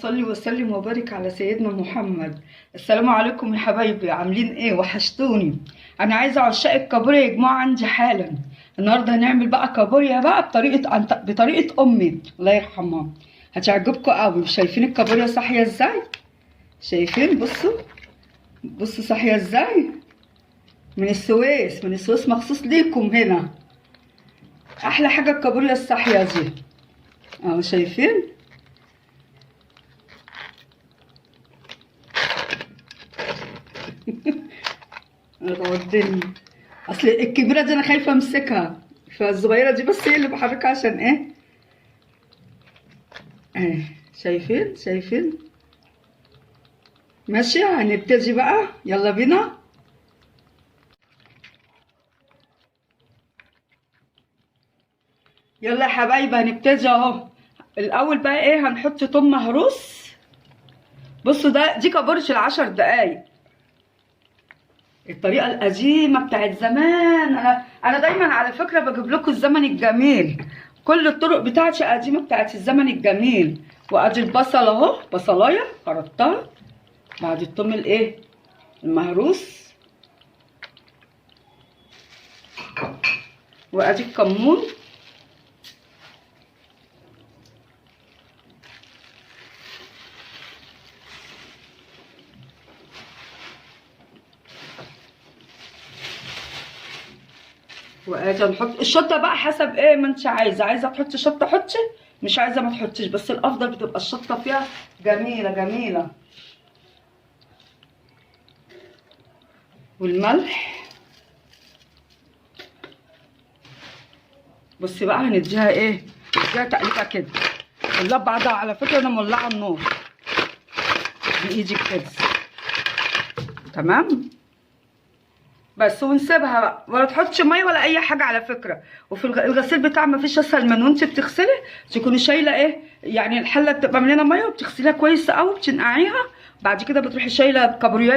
صل وسلم وبارك على سيدنا محمد. السلام عليكم يا حبايبي، عاملين ايه؟ وحشتوني. انا عايزه عشاق الكابوريا يجمعوا عندي حالا. النهارده هنعمل بقى كابوريا بقى بطريقه امي الله يرحمها. هتعجبكم قوي. شايفين الكابوريا صاحيه ازاي؟ شايفين؟ بصوا صاحيه ازاي؟ من السويس مخصوص ليكم هنا. احلى حاجه الكابوريا الصاحيه دي اهو. شايفين؟ ودني. اصل الكبيره دي انا خايفه امسكها، فالصغيره دي بس هي اللي بحركها عشان ايه. اهي شايفين ماشي. هنبتدي بقى، يلا بينا. يلا يا حبايبي هنبتدي اهو. الاول بقى ايه، هنحط توم مهروس. بصوا دي كابوريا ال10 دقايق، الطريقه القديمه بتاعت زمان. انا دايما على فكره بجيب لكم الزمن الجميل، كل الطرق بتاعتي قديمه بتاعت الزمن الجميل. وادي البصل اهو، بصلايه خرطتها بعد الثوم الايه المهروس. وادي الكمون، وادي نحط الشطه بقى حسب ايه ما انت عايزه تحطي شطه حطي، مش عايزه ما تحطيش، بس الافضل بتبقى الشطه فيها جميله. والملح. بصي بقى هنديها ايه، نديها تقليبه كده كلها بعضها. على فكره انا مولعه النار بايدي كده، تمام. بس ونسيبها بقى، ولا تحطش ميه ولا اي حاجه على فكره. وفي الغسيل بتاع ما فيش اسهل من وانت بتغسلي تكوني شايله ايه، يعني الحله بتبقى مليانه ميه وبتغسليها كويس قوي، بتنقعيها. بعد كده بتروحي شايله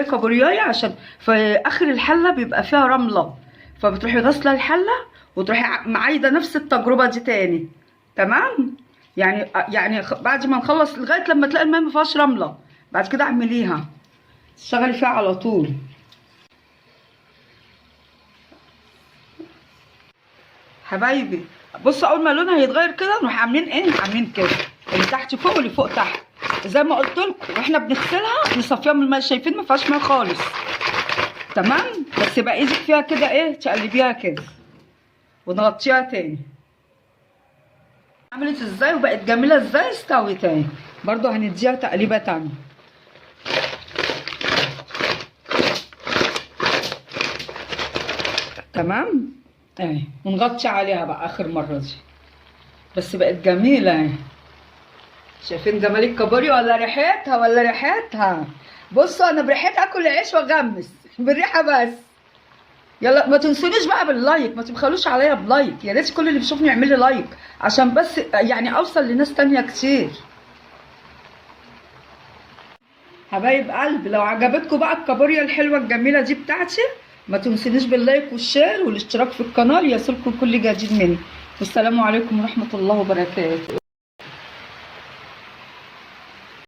كابوريايه عشان في اخر الحله بيبقى فيها رمله، فبتروحي غاسله الحله وتروحي معايده نفس التجربه دي تاني، تمام. يعني بعد ما نخلص لغايه لما تلاقي الميه ما فيهاش رمله، بعد كده اعمليها اشتغلي فيها على طول. حبايبي بصوا، اول ما لونها هيتغير كده نروح عاملين كده، اللي تحت فوق واللي فوق تحت، زي ما قلت لكم. واحنا بنغسلها نصفيها من الميه. شايفين ما فيهاش ميه خالص، تمام. بس يبقى ايدك فيها كده ايه، تقلبيها كده ونغطيها تاني. عملت ازاي وبقت جميله ازاي؟ استوي تاني برضو هنديها تقليبه تانيه، تمام. اهي ونغطي عليها بقى اخر مره دي. بس بقت جميله اهي. شايفين جمال الكابوريا ولا ريحتها؟ بصوا انا بريحتها اكل عيش واغمس بالريحه بس. يلا ما تنسونيش بقى باللايك، ما تبخلوش عليا بلايك. يا ريت كل اللي بيشوفني يعمل لي لايك عشان بس يعني اوصل لناس تانية كتير. حبايب قلبي لو عجبتكم بقى الكابوريا الحلوه الجميله دي بتاعتي، ما تنسونيش باللايك والشير والاشتراك في القناه ليصلكم كل جديد مني. والسلام عليكم ورحمه الله وبركاته.